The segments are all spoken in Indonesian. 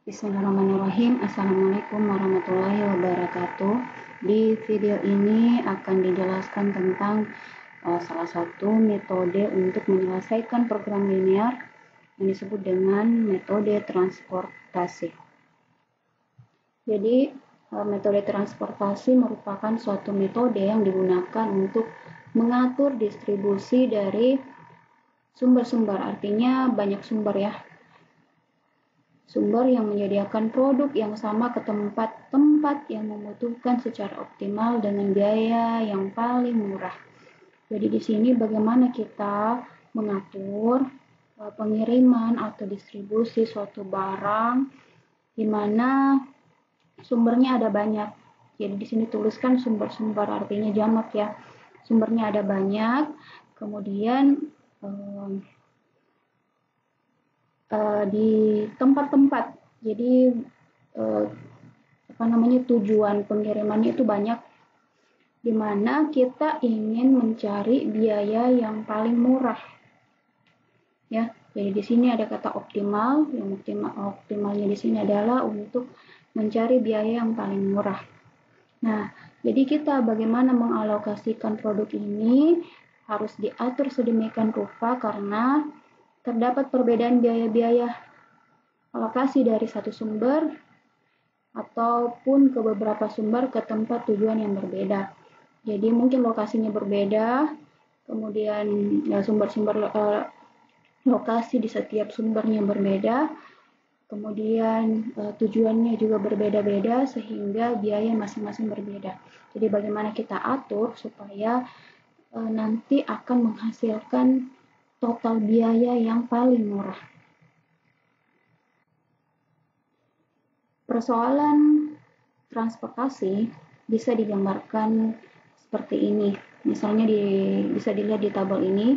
Bismillahirrahmanirrahim. Assalamualaikum warahmatullahi wabarakatuh. Di video ini akan dijelaskan tentang salah satu metode untuk menyelesaikan program linear yang disebut dengan metode transportasi. Jadi, metode transportasi merupakan suatu metode yang digunakan untuk mengatur distribusi dari sumber-sumber, artinya banyak sumber ya. Sumber yang menyediakan produk yang sama ke tempat-tempat yang membutuhkan secara optimal dengan biaya yang paling murah. Jadi di sini bagaimana kita mengatur pengiriman atau distribusi suatu barang di mana sumbernya ada banyak. Jadi di sini tuliskan sumber-sumber, artinya jamak ya. Sumbernya ada banyak, kemudian di tempat-tempat. Jadi tujuan pengirimannya itu banyak, di mana kita ingin mencari biaya yang paling murah. Ya, jadi di sini ada kata optimal. Yang optimalnya di sini adalah untuk mencari biaya yang paling murah. Nah, jadi kita bagaimana mengalokasikan produk ini harus diatur sedemikian rupa karena terdapat perbedaan biaya-biaya alokasi dari satu sumber ataupun ke beberapa sumber ke tempat tujuan yang berbeda. Jadi mungkin lokasinya berbeda, kemudian sumber-sumber lokasi di setiap sumbernya berbeda, kemudian tujuannya juga berbeda-beda sehingga biaya masing-masing berbeda. Jadi bagaimana kita atur supaya nanti akan menghasilkan total biaya yang paling murah. Persoalan transportasi bisa digambarkan seperti ini. Misalnya bisa dilihat di tabel ini.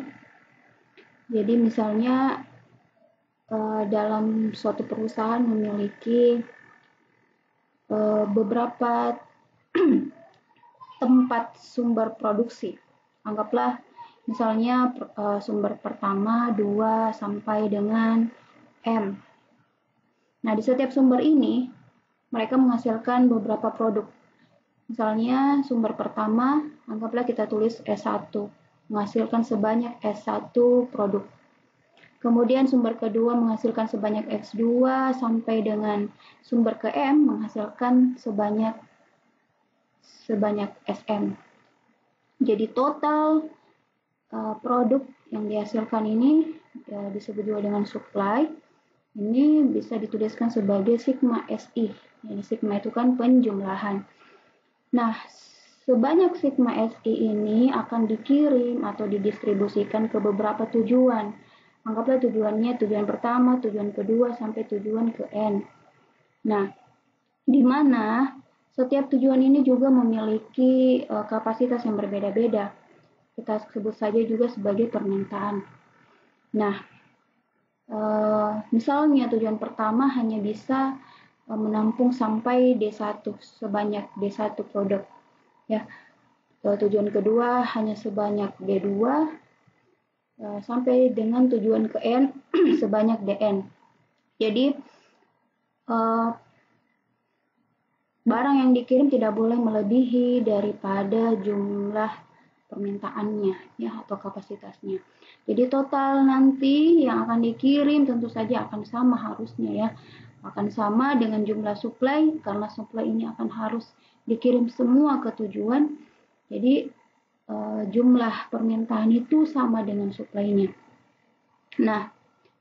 Jadi misalnya dalam suatu perusahaan memiliki beberapa tempat sumber produksi. Anggaplah misalnya sumber pertama 2 sampai dengan M. Nah, di setiap sumber ini mereka menghasilkan beberapa produk. Misalnya sumber pertama, anggaplah kita tulis S1, menghasilkan sebanyak S1 produk. Kemudian sumber kedua menghasilkan sebanyak S2 sampai dengan sumber ke M menghasilkan sebanyak SM. Jadi total produk yang dihasilkan ini disebut juga dengan supply. Ini bisa dituliskan sebagai sigma SI. Jadi sigma itu kan penjumlahan. Nah, sebanyak sigma SI ini akan dikirim atau didistribusikan ke beberapa tujuan. Anggaplah tujuannya tujuan pertama, tujuan kedua, sampai tujuan ke N. Nah, di mana setiap tujuan ini juga memiliki kapasitas yang berbeda-beda. Kita sebut saja juga sebagai permintaan. Nah, misalnya tujuan pertama hanya bisa menampung sampai D1, sebanyak D1 produk. Ya, tujuan kedua hanya sebanyak D2, sampai dengan tujuan ke N sebanyak DN. Jadi, barang yang dikirim tidak boleh melebihi daripada jumlah permintaannya ya atau kapasitasnya. Jadi total nanti yang akan dikirim tentu saja akan sama harusnya ya. Akan sama dengan jumlah supply karena supply ini akan harus dikirim semua ke tujuan. Jadi jumlah permintaan itu sama dengan supply-nya. Nah,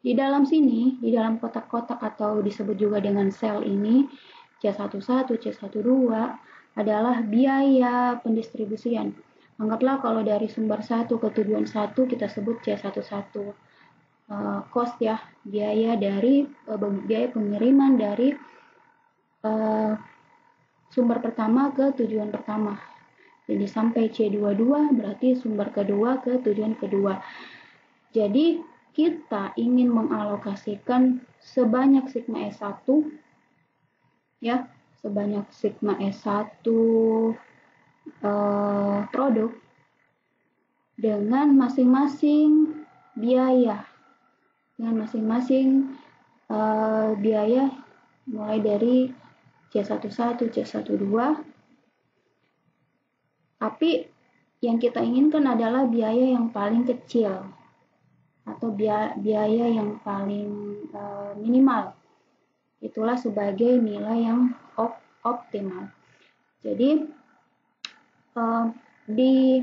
di dalam sini, di dalam kotak-kotak atau disebut juga dengan sel ini, C11, C12 adalah biaya pendistribusian. Anggaplah kalau dari sumber 1 ke tujuan 1 kita sebut C11. Cost ya, biaya pengiriman dari sumber pertama ke tujuan pertama. Jadi sampai C22 berarti sumber kedua ke tujuan kedua. Jadi kita ingin mengalokasikan sebanyak sigma S1 ya, sebanyak sigma S1 produk dengan masing-masing biaya, biaya mulai dari C11, C12. Tapi yang kita inginkan adalah biaya yang paling kecil atau biaya yang paling minimal. Itulah sebagai nilai yang optimal. Jadi di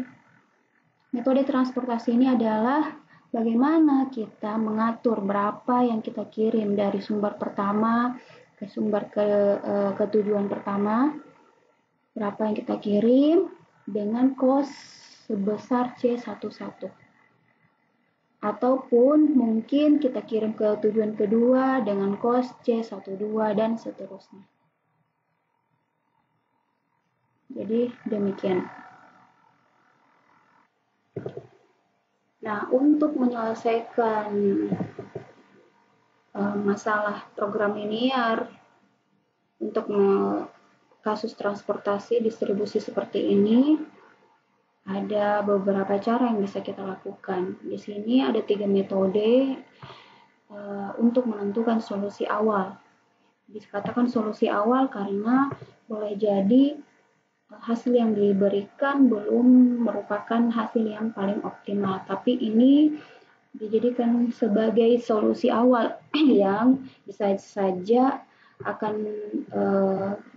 metode transportasi ini adalah bagaimana kita mengatur berapa yang kita kirim dari sumber pertama ke sumber ke tujuan pertama, berapa yang kita kirim dengan kos sebesar C11. Ataupun mungkin kita kirim ke tujuan kedua dengan kos C12 dan seterusnya. Jadi demikian. Nah, untuk menyelesaikan masalah program linear untuk kasus transportasi distribusi seperti ini, ada beberapa cara yang bisa kita lakukan. Di sini ada 3 metode untuk menentukan solusi awal. Dikatakan solusi awal karena boleh jadi hasil yang diberikan belum merupakan hasil yang paling optimal, tapi ini dijadikan sebagai solusi awal yang bisa saja akan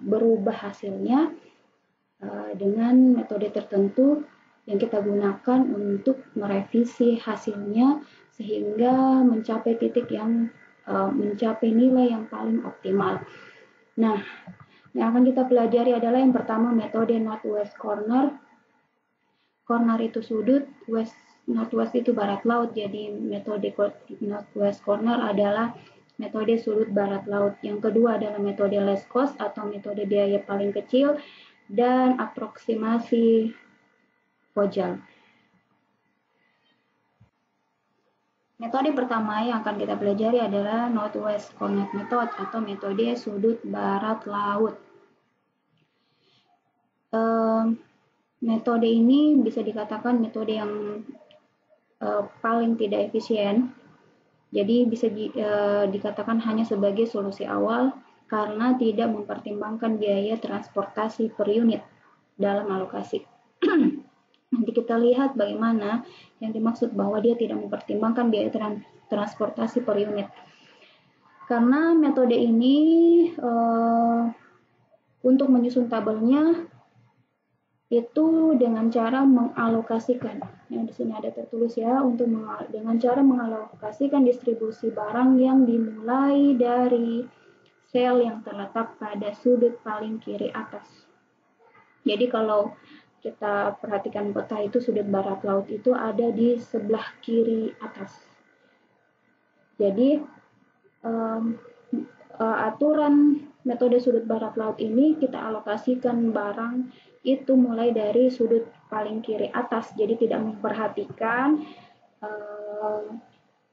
berubah hasilnya dengan metode tertentu yang kita gunakan untuk merevisi hasilnya sehingga mencapai titik yang mencapai nilai yang paling optimal. Nah, yang akan kita pelajari adalah yang pertama metode northwest corner. Corner itu sudut, northwest itu barat laut, jadi metode northwest corner adalah metode sudut barat laut. Yang kedua adalah metode least cost atau metode biaya paling kecil dan aproksimasi Vogel. Metode pertama yang akan kita pelajari adalah northwest corner method atau metode sudut barat laut. Metode ini bisa dikatakan metode yang paling tidak efisien. Jadi bisa dikatakan hanya sebagai solusi awal karena tidak mempertimbangkan biaya transportasi per unit dalam alokasi. Nanti kita lihat bagaimana yang dimaksud bahwa dia tidak mempertimbangkan biaya transportasi per unit. Karena metode ini untuk menyusun tabelnya itu dengan cara mengalokasikan. Ya, di sini ada tertulis ya, dengan cara mengalokasikan distribusi barang yang dimulai dari sel yang terletak pada sudut paling kiri atas. Jadi kalau kita perhatikan peta itu sudut barat laut itu ada di sebelah kiri atas. Jadi aturan metode sudut barat laut ini kita alokasikan barang itu mulai dari sudut paling kiri atas, jadi tidak memperhatikan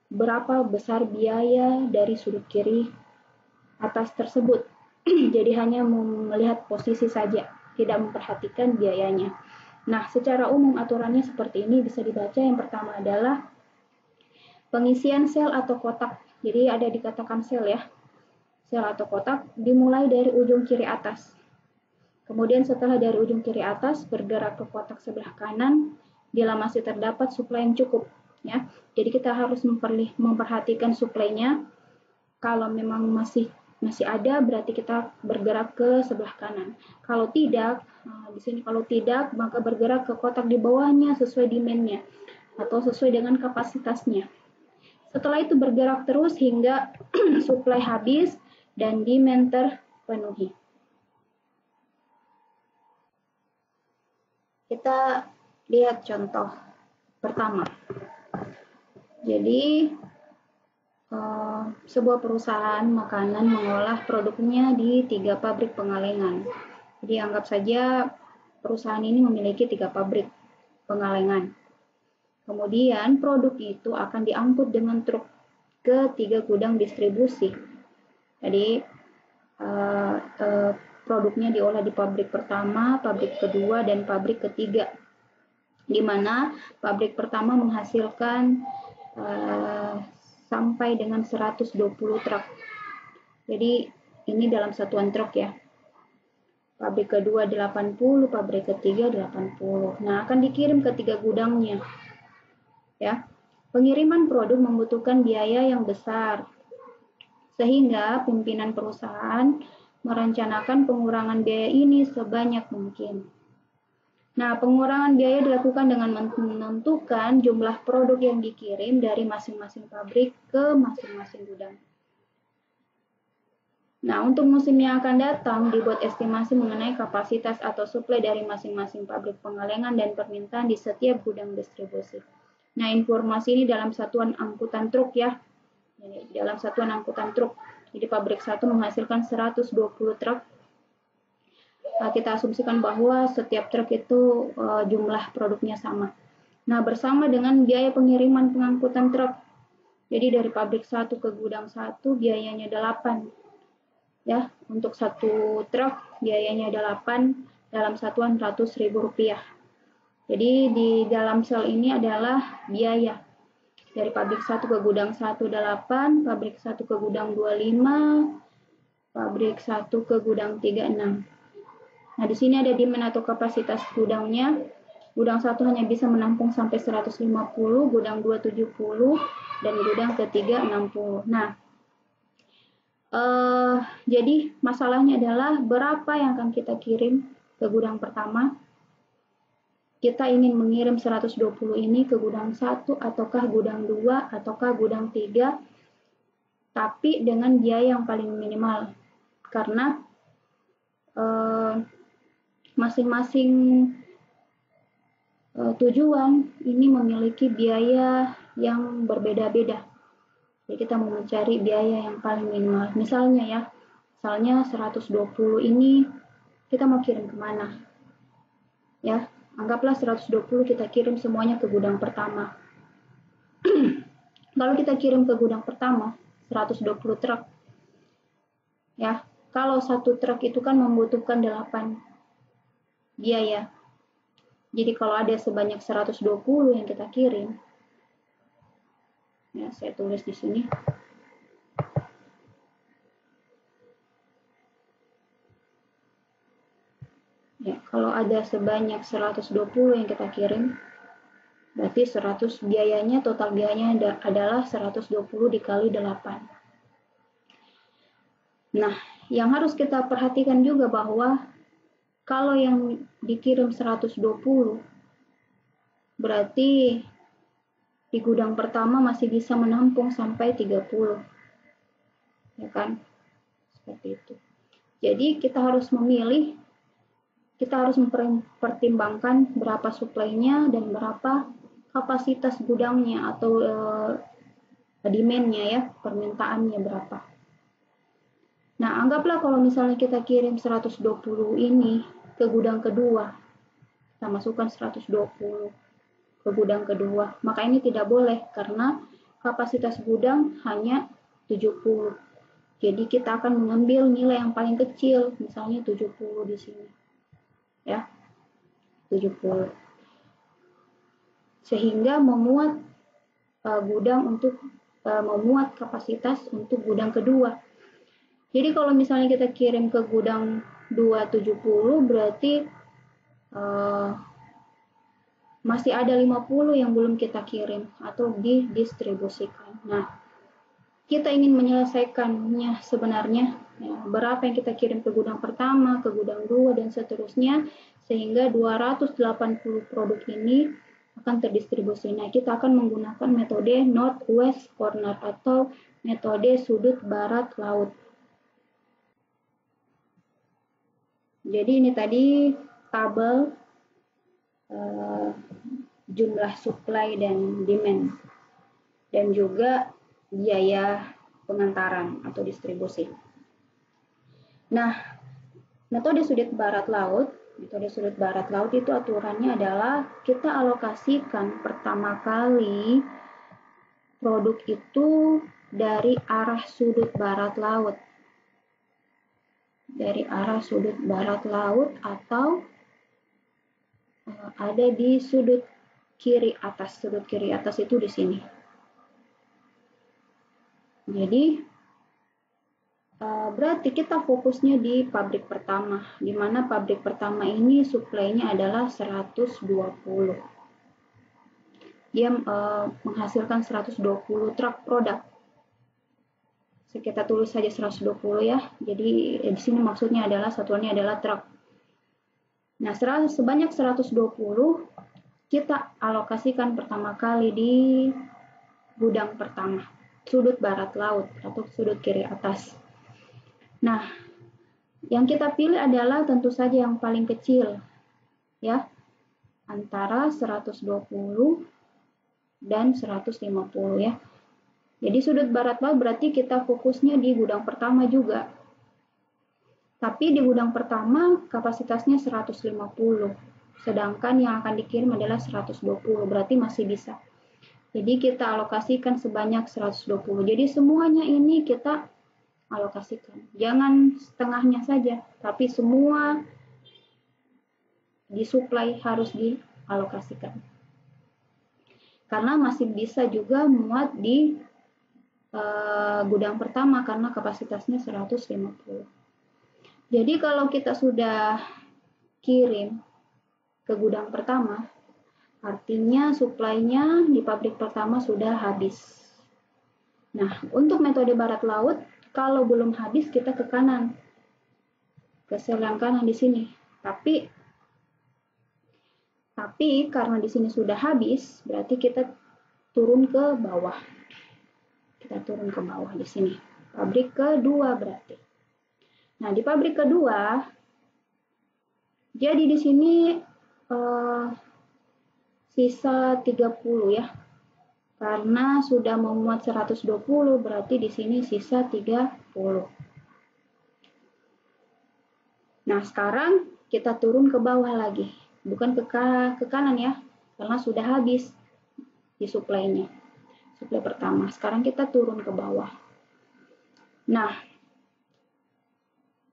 berapa besar biaya dari sudut kiri atas tersebut. Jadi hanya melihat posisi saja, tidak memperhatikan biayanya. Nah, secara umum aturannya seperti ini bisa dibaca. Yang pertama adalah pengisian sel atau kotak. Jadi ada dikatakan sel ya. Sel atau kotak dimulai dari ujung kiri atas. Kemudian setelah dari ujung kiri atas bergerak ke kotak sebelah kanan bila masih terdapat suplai yang cukup ya. Jadi kita harus memperhatikan suplainya. Kalau memang masih ada berarti kita bergerak ke sebelah kanan. Kalau tidak, di sini kalau tidak maka bergerak ke kotak di bawahnya sesuai demand-nya atau sesuai dengan kapasitasnya. Setelah itu bergerak terus hingga suplai habis dan demand terpenuhi. Kita lihat contoh pertama. Jadi, sebuah perusahaan makanan mengolah produknya di 3 pabrik pengalengan. Jadi, anggap saja perusahaan ini memiliki 3 pabrik pengalengan. Kemudian, produk itu akan diangkut dengan truk ke 3 gudang distribusi. Jadi, produknya diolah di pabrik pertama, pabrik kedua, dan pabrik ketiga. Di mana pabrik pertama menghasilkan sampai dengan 120 truk. Jadi ini dalam satuan truk ya. Pabrik kedua 80, pabrik ketiga 80. Nah, akan dikirim ke 3 gudangnya. Ya. Pengiriman produk membutuhkan biaya yang besar. Sehingga pimpinan perusahaan merencanakan pengurangan biaya ini sebanyak mungkin. Nah, pengurangan biaya dilakukan dengan menentukan jumlah produk yang dikirim dari masing-masing pabrik ke masing-masing gudang. Nah, untuk musim yang akan datang, dibuat estimasi mengenai kapasitas atau suplai dari masing-masing pabrik pengalengan dan permintaan di setiap gudang distribusi. Nah, informasi ini dalam satuan angkutan truk ya. Jadi, dalam satuan angkutan truk. Jadi, pabrik 1 menghasilkan 120 truk. Nah, kita asumsikan bahwa setiap truk itu jumlah produknya sama. Nah, bersama dengan biaya pengiriman pengangkutan truk. Jadi, dari pabrik 1 ke gudang 1 biayanya 8. Ya, untuk satu truk biayanya 8 dalam satuan Rp100.000. Jadi di dalam sel ini adalah biaya. Dari pabrik 1 ke gudang 1 8, pabrik 1 ke gudang 25, pabrik 1 ke gudang 36. Nah, di sini ada demand atau kapasitas gudangnya. Gudang 1 hanya bisa menampung sampai 150, gudang 2 70, dan gudang ketiga 60. Nah, jadi masalahnya adalah berapa yang akan kita kirim ke gudang pertama. Kita ingin mengirim 120 ini ke gudang 1 ataukah gudang 2 ataukah gudang 3, tapi dengan biaya yang paling minimal. Karena masing-masing tujuan ini memiliki biaya yang berbeda-beda. Jadi kita mau mencari biaya yang paling minimal. Misalnya 120 ini kita mau kirim kemana? Ya, anggaplah 120 kita kirim semuanya ke gudang pertama. Kalau kita kirim ke gudang pertama 120 truk. Ya, kalau satu truk itu kan membutuhkan 8 biaya. Jadi kalau ada sebanyak 120 yang kita kirim, ya saya tulis di sini. Ya, kalau ada sebanyak 120 yang kita kirim, berarti 100 biayanya, total biayanya adalah 120 dikali 8. Nah, yang harus kita perhatikan juga bahwa kalau yang dikirim 120, berarti di gudang pertama masih bisa menampung sampai 30. Ya kan? Seperti itu. Jadi kita harus memilih, kita harus mempertimbangkan berapa suplainya dan berapa kapasitas gudangnya atau demand-nya ya, permintaannya berapa. Nah, anggaplah kalau misalnya kita kirim 120 ini ke gudang kedua, kita masukkan 120 ke gudang kedua, maka ini tidak boleh karena kapasitas gudang hanya 70. Jadi kita akan mengambil nilai yang paling kecil, misalnya 70 di sini. Ya. 70. Sehingga memuat gudang untuk memuat kapasitas untuk gudang kedua. Jadi kalau misalnya kita kirim ke gudang 270 berarti masih ada 50 yang belum kita kirim atau didistribusikan. Nah, kita ingin menyelesaikannya sebenarnya ya, berapa yang kita kirim ke gudang pertama, ke gudang 2 dan seterusnya sehingga 280 produk ini akan terdistribusi. Nah, kita akan menggunakan metode northwest corner atau metode sudut barat laut. Jadi ini tadi tabel jumlah supply dan demand dan juga biaya pengantaran atau distribusi. Nah, metode sudut barat laut itu aturannya adalah kita alokasikan pertama kali produk itu dari arah sudut barat laut. Dari arah sudut barat laut atau ada di sudut kiri atas. Sudut kiri atas itu di sini. Jadi Berarti kita fokusnya di pabrik pertama, di mana pabrik pertama ini suplainya adalah 120. Dia menghasilkan 120 truk produk. Kita tulis saja 120 ya. Jadi di sini maksudnya adalah satuannya adalah truk. Nah, sebanyak 120 kita alokasikan pertama kali di gudang pertama, sudut barat laut atau sudut kiri atas. Nah, yang kita pilih adalah tentu saja yang paling kecil, ya, antara 120 dan 150 ya. Jadi sudut barat laut berarti kita fokusnya di gudang pertama juga. Tapi di gudang pertama kapasitasnya 150, sedangkan yang akan dikirim adalah 120, berarti masih bisa. Jadi kita alokasikan sebanyak 120. Jadi semuanya ini kita alokasikan. Jangan setengahnya saja, tapi semua disuplai harus dialokasikan. Karena masih bisa juga muat di gudang pertama karena kapasitasnya 150. Jadi kalau kita sudah kirim ke gudang pertama, artinya suplainya di pabrik pertama sudah habis. Nah, untuk metode barat laut, kalau belum habis kita ke kanan, ke sel yang kanan di sini. Tapi karena di sini sudah habis, berarti kita turun ke bawah. Kita turun ke bawah di sini. Pabrik kedua berarti. Nah, di pabrik kedua, jadi di sini sisa 30 ya. Karena sudah memuat 120, berarti di sini sisa 30. Nah, sekarang kita turun ke bawah lagi. Bukan ke kanan ya, karena sudah habis di suplainya. Suplai pertama. Sekarang kita turun ke bawah. Nah,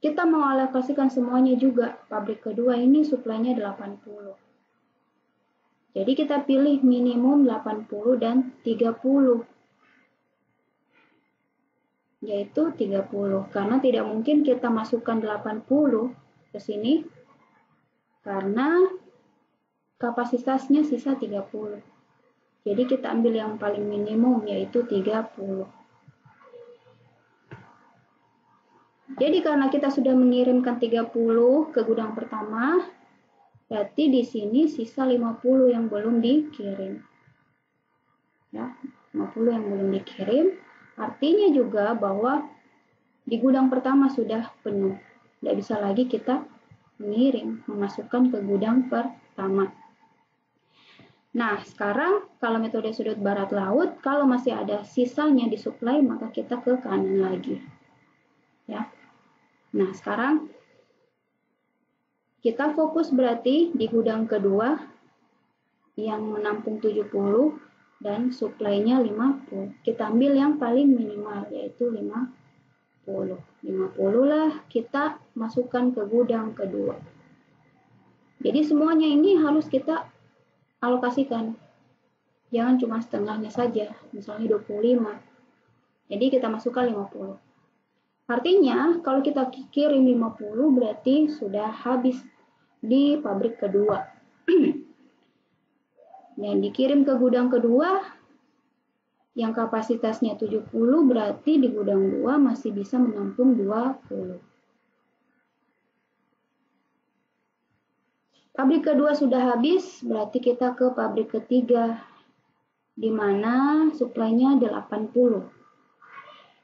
kita mau alokasikan semuanya juga. Pabrik kedua ini suplainya 80. Jadi kita pilih minimum 80 dan 30. Yaitu 30. Karena tidak mungkin kita masukkan 80 ke sini. Karena kapasitasnya sisa 30. Jadi kita ambil yang paling minimum yaitu 30. Jadi karena kita sudah mengirimkan 30 ke gudang pertama, berarti di sini sisa 50 yang belum dikirim. Ya, 50 yang belum dikirim, artinya juga bahwa di gudang pertama sudah penuh. Tidak bisa lagi kita mengirim, memasukkan ke gudang pertama. Nah, sekarang kalau metode sudut barat laut, kalau masih ada sisanya disuplai, maka kita ke kanan lagi. Ya. Nah, sekarang kita fokus berarti di gudang kedua yang menampung 70 dan suplainya 50. Kita ambil yang paling minimal yaitu 50. 50 lah kita masukkan ke gudang kedua. Jadi semuanya ini harus kita alokasikan. Jangan cuma setengahnya saja, misalnya 25. Jadi kita masukkan 50. Artinya, kalau kita kirim 50 berarti sudah habis di pabrik kedua. Dan dikirim ke gudang kedua, yang kapasitasnya 70 berarti di gudang 2 masih bisa menampung 20. Pabrik kedua sudah habis, berarti kita ke pabrik ketiga, di mana suplainya 80.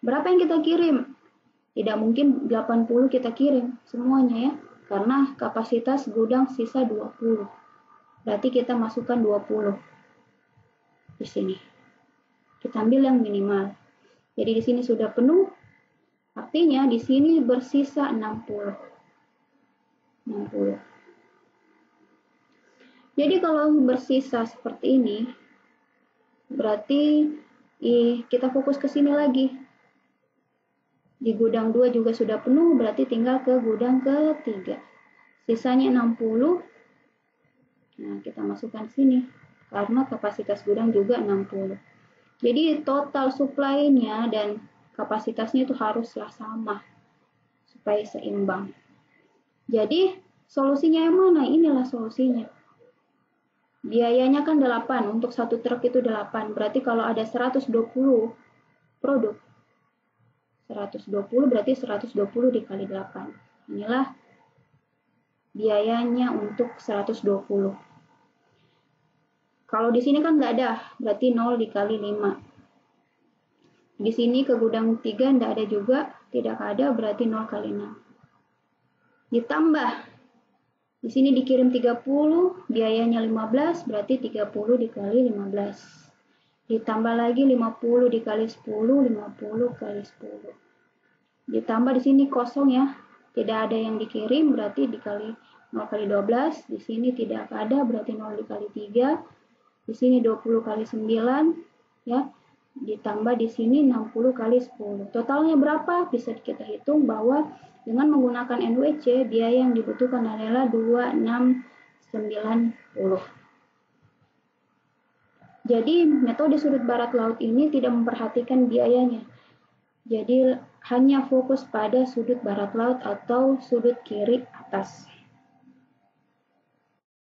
Berapa yang kita kirim? Tidak mungkin 80 kita kirim semuanya ya, karena kapasitas gudang sisa 20. Berarti kita masukkan 20 di sini. Kita ambil yang minimal. Jadi di sini sudah penuh, artinya di sini bersisa 60. 60. Jadi kalau bersisa seperti ini, berarti kita fokus ke sini lagi. Di gudang 2 juga sudah penuh, berarti tinggal ke gudang ketiga. Sisanya 60. Nah, kita masukkan sini. Karena kapasitas gudang juga 60. Jadi total supply-nya dan kapasitasnya itu haruslah sama. supaya seimbang. Jadi solusinya yang mana? Inilah solusinya. Biayanya kan 8, untuk satu truk itu 8. Berarti kalau ada 120 produk, 120 berarti 120 dikali 8. Inilah biayanya untuk 120. Kalau di sini kan nggak ada, berarti 0 dikali 5. Di sini ke gudang 3 nggak ada juga, tidak ada, berarti 0 kali 6. Ditambah, di sini dikirim 30, biayanya 15, berarti 30 dikali 15. Ditambah lagi 50 dikali 10, 50 kali 10. Ditambah di sini kosong ya, tidak ada yang dikirim, berarti dikali 0 kali 12. Di sini tidak ada, berarti 0 dikali 3. Di sini 20 kali 9, ya. Ditambah di sini 60 kali 10. Totalnya berapa? Bisa kita hitung bahwa dengan menggunakan NWC, biaya yang dibutuhkan adalah 2690. Jadi, metode sudut barat laut ini tidak memperhatikan biayanya. Jadi, hanya fokus pada sudut barat laut atau sudut kiri atas.